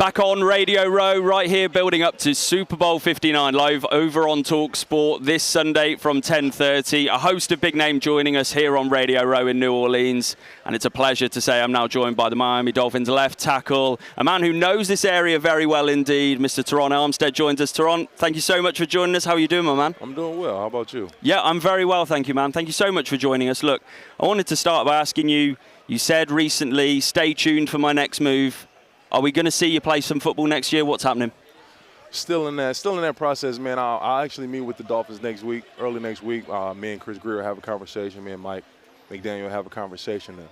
Back on Radio Row, right here, building up to Super Bowl 59, live over on talkSPORT this Sunday from 10:30. A host of big name joining us here on Radio Row in New Orleans. And it's a pleasure to say I'm now joined by the Miami Dolphins left tackle, a man who knows this area very well indeed. Mr. Terron Armstead joins us. Terron, thank you so much for joining us. How are you doing, my man? I'm doing well. How about you? Yeah, I'm very well, thank you, man. Thank you so much for joining us. Look, I wanted to start by asking you, you said recently, stay tuned for my next move. Are we going to see you play some football next year? What's happening? Still in that process, man. I'll actually meet with the Dolphins next week, early next week. Me and Chris Greer have a conversation. Me and Mike McDaniel have a conversation to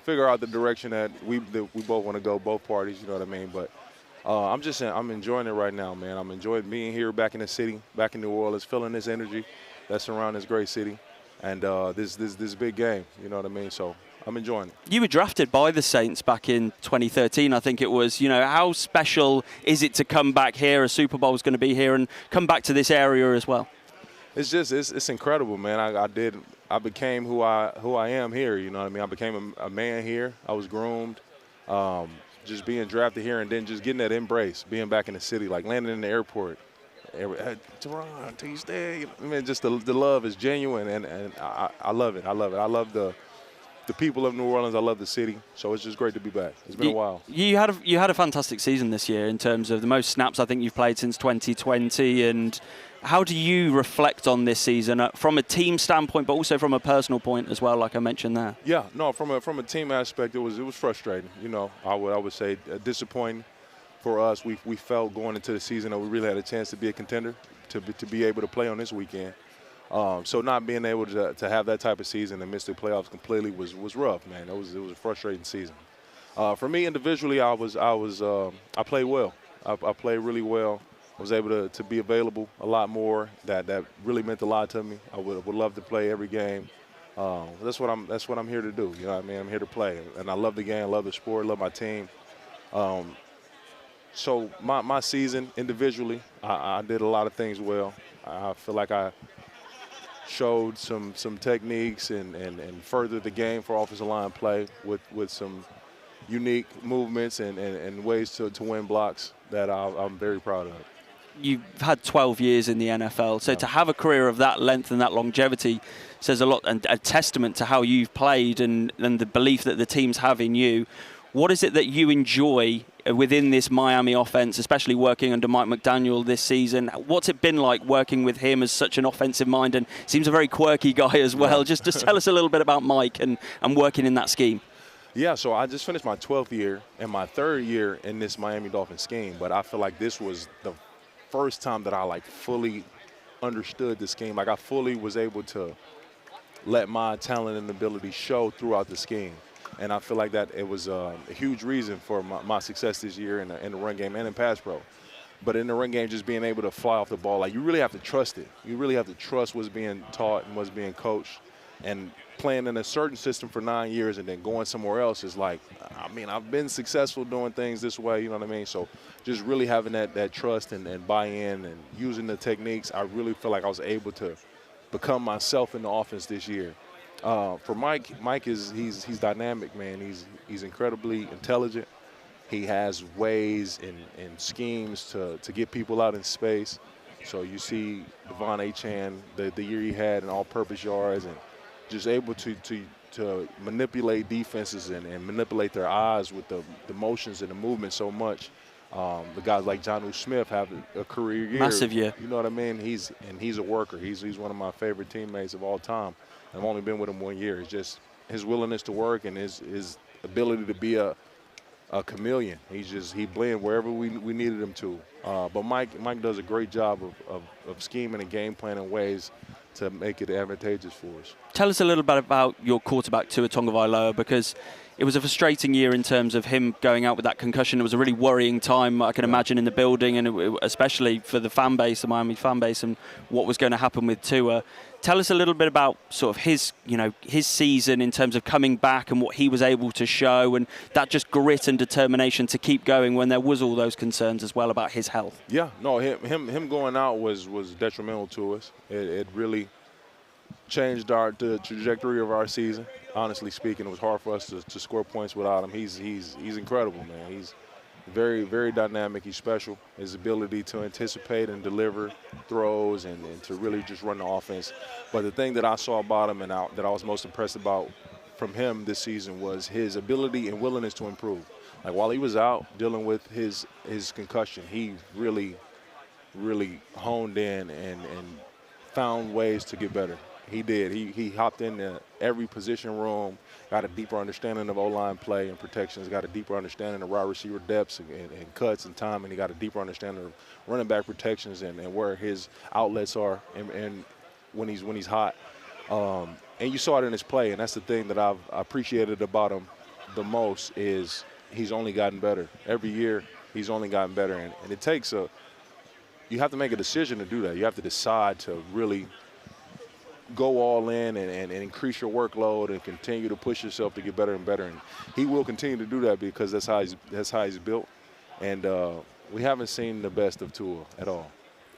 figure out the direction that we both want to go, both parties. You know what I mean? But I'm enjoying it right now, man. I'm enjoying being here, back in the city, back in New Orleans, feeling this energy that's around this great city, and this big game. You know what I mean? So I'm enjoying it. You were drafted by the Saints back in 2013, I think it was. You know, how special is it to come back here? A Super Bowl is going to be here and come back to this area as well. It's incredible, man. I became who I am here. You know what I mean? I became a man here. I was groomed. Just being drafted here and then just getting that embrace, being back in the city, like landing in the airport. Terron, Tuesday. I mean, just the love is genuine, and I love it. I love it. I love the people of New Orleans. I love the city. So it's just great to be back. It's been a while. You had a fantastic season this year in terms of the most snaps I think you've played since 2020. And how do you reflect on this season from a team standpoint, but also from a personal point as well, like I mentioned there? Yeah, no, from a team aspect, it was frustrating. You know, I would say disappointing for us. We felt going into the season that we really had a chance to be a contender, to be able to play on this weekend. So not being able to have that type of season and miss the playoffs completely was rough, man. It was a frustrating season. For me individually, I played well. I played really well. I was able to be available a lot more. That really meant a lot to me. I would love to play every game. That's what I'm here to do. You know what I mean? I'm here to play, and I love the game. I love the sport. I love my team. So my season individually, I did a lot of things well. I feel like I showed some techniques and furthered the game for offensive line play with some unique movements and ways to win blocks that I'm very proud of. You've had 12 years in the NFL, so to have a career of that length and that longevity says a lot, and a testament to how you've played and the belief that the teams have in you. What is it that you enjoy within this Miami offense, especially working under Mike McDaniel this season? What's it been like working with him as such an offensive mind, and seems a very quirky guy as well? Yeah. Just tell us a little bit about Mike and working in that scheme. Yeah, so I just finished my 12th year and my 3rd year in this Miami Dolphins scheme, but I feel like this was the first time that I fully understood the scheme. I fully was able to let my talent and ability show throughout the scheme. And I feel like that it was a huge reason for my success this year in the run game and in pass pro. But in the run game, just being able to fly off the ball, you really have to trust it. You really have to trust what's being taught and what's being coached. And playing in a certain system for 9 years and then going somewhere else is I've been successful doing things this way, you know what I mean? So just really having that trust and buy-in and using the techniques, I really feel like I was able to become myself in the offense this year. For Mike he's dynamic, man. He's incredibly intelligent. He has ways and schemes to get people out in space. So you see Devon Achane, the year he had in all-purpose yards, and just able to manipulate defenses and manipulate their eyes with the motions and the movement so much. The guys like Jonnu Smith have a career year. Massive year. You know what I mean? He's a worker. He's one of my favorite teammates of all time. I've only been with him 1 year. It's just his willingness to work and his ability to be a chameleon. He blend wherever we needed him to. But Mike does a great job of scheming and game planning ways to make it advantageous for us. Tell us a little bit about your quarterback, Tua Tagovailoa, because it was a frustrating year in terms of him going out with that concussion. It was a really worrying time, I can imagine, in the building, and especially for the fan base, the Miami fan base, and what was going to happen with Tua. Tell us a little bit about sort of his season in terms of coming back and what he was able to show, and that just grit and determination to keep going when there was all those concerns as well about his health. Yeah, no, him going out was detrimental to us. It really changed the trajectory of our season. Honestly speaking, it was hard for us to score points without him. He's incredible, man. Very, very dynamic. He's special. His ability to anticipate and deliver throws and to really just run the offense. But the thing that I saw about him and that I was most impressed about from him this season was his ability and willingness to improve. Like while he was out dealing with his concussion, he really honed in and found ways to get better. He did. He hopped into every position room, got a deeper understanding of O-line play and protections, got a deeper understanding of wide receiver depths and cuts and time, and he got a deeper understanding of running back protections and where his outlets are and when he's hot. And you saw it in his play, and that's the thing that I've appreciated about him the most is he's only gotten better. Every year he's only gotten better, and it takes you have to make a decision to do that. You have to decide to really go all in and increase your workload and continue to push yourself to get better and better. And he will continue to do that because that's how he's built. And we haven't seen the best of Tua at all.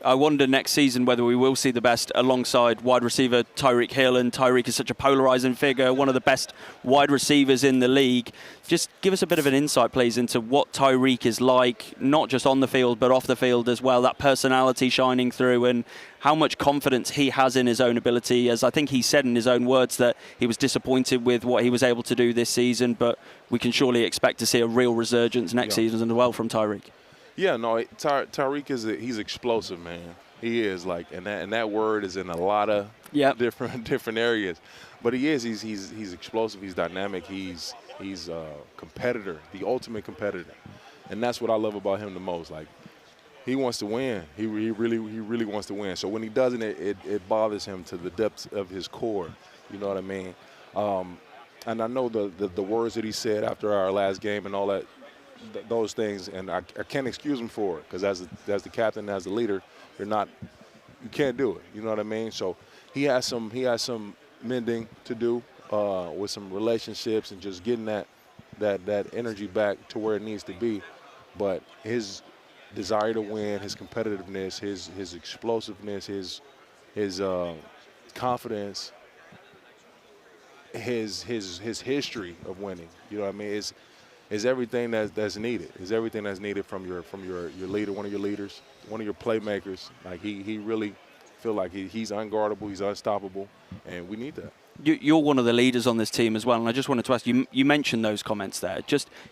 I wonder next season whether we will see the best alongside wide receiver Tyreek Hill, and Tyreek is such a polarizing figure, one of the best wide receivers in the league. Just give us a bit of an insight, please, into what Tyreek is like, not just on the field, but off the field as well, that personality shining through, and how much confidence he has in his own ability. As I think he said in his own words that he was disappointed with what he was able to do this season, but we can surely expect to see a real resurgence next season as well from Tyreek. Yeah, no, Tyreek he's explosive, man. He is, like, and that word is in a lot of different areas. But he's explosive, he's dynamic, he's a competitor, the ultimate competitor. And that's what I love about him the most. Like, he wants to win. He really wants to win. So when he doesn't, it bothers him to the depths of his core. You know what I mean? And I know the words that he said after our last game and all that, those things, and I can't excuse him for it because as the captain, as the leader, you can't do it. You know what I mean? So he has some mending to do with some relationships and just getting that energy back to where it needs to be. But his desire to win, his competitiveness, his explosiveness, his confidence, his history of winning. You know what I mean? Is everything that's needed. Is everything that's needed from your leader, one of your leaders, one of your playmakers. Like he really feel like he's unguardable, he's unstoppable, and we need that. You're one of the leaders on this team as well, and I just wanted to ask you. You mentioned those comments there.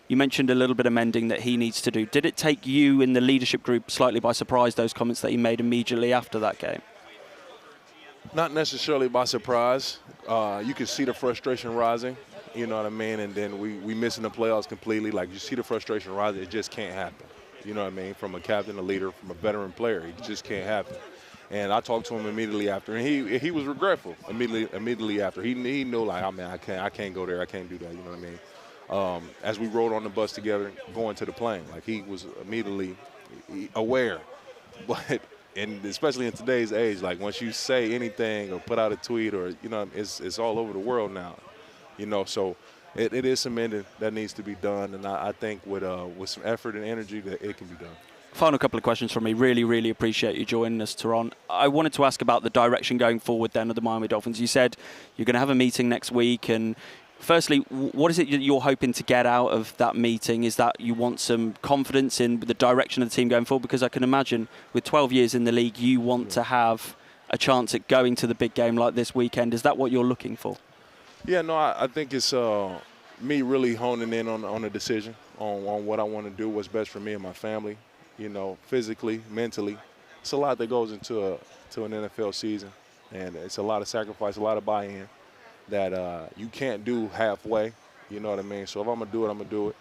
You mentioned a little bit of mending that he needs to do. Did it take you in the leadership group slightly by surprise, those comments that he made immediately after that game? Not necessarily by surprise. You can see the frustration rising. You know what I mean? And then we missing the playoffs completely. Like, you see the frustration rise. It just can't happen. You know what I mean? From a captain, a leader, from a veteran player. It just can't happen. And I talked to him immediately after, and he was regretful immediately after. He knew, like, oh, man, I can't go there. I can't do that. You know what I mean? As we rode on the bus together going to the plane, like, he was immediately aware. But and especially in today's age, like, once you say anything or put out a tweet or, you know, it's all over the world now. You know, so it is some mending that needs to be done, and I think with some effort and energy that it can be done. Final couple of questions from me. Really appreciate you joining us, Terron. I wanted to ask about the direction going forward then of the Miami Dolphins. You said you're going to have a meeting next week, and firstly, what is it you're hoping to get out of that meeting? Is that you want some confidence in the direction of the team going forward? Because I can imagine with 12 years in the league, you want to have a chance at going to the big game like this weekend. Is that what you're looking for? Yeah, no, I think it's me really honing in on a decision on what I want to do, what's best for me and my family, you know, physically, mentally. It's a lot that goes into an NFL season, and it's a lot of sacrifice, a lot of buy-in that you can't do halfway, you know what I mean? So if I'm going to do it, I'm going to do it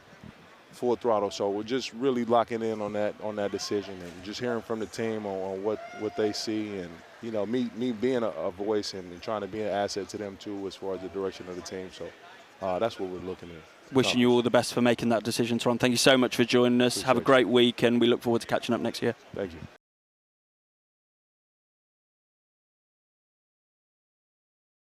full throttle. So we're just really locking in on that decision and just hearing from the team on what they see, and you know, me being a voice and trying to be an asset to them too as far as the direction of the team. So that's what we're looking at. Wishing you all the best for making that decision, Terron. Thank you so much for joining us. Have a great week, and we look forward to catching up next year. Thank you.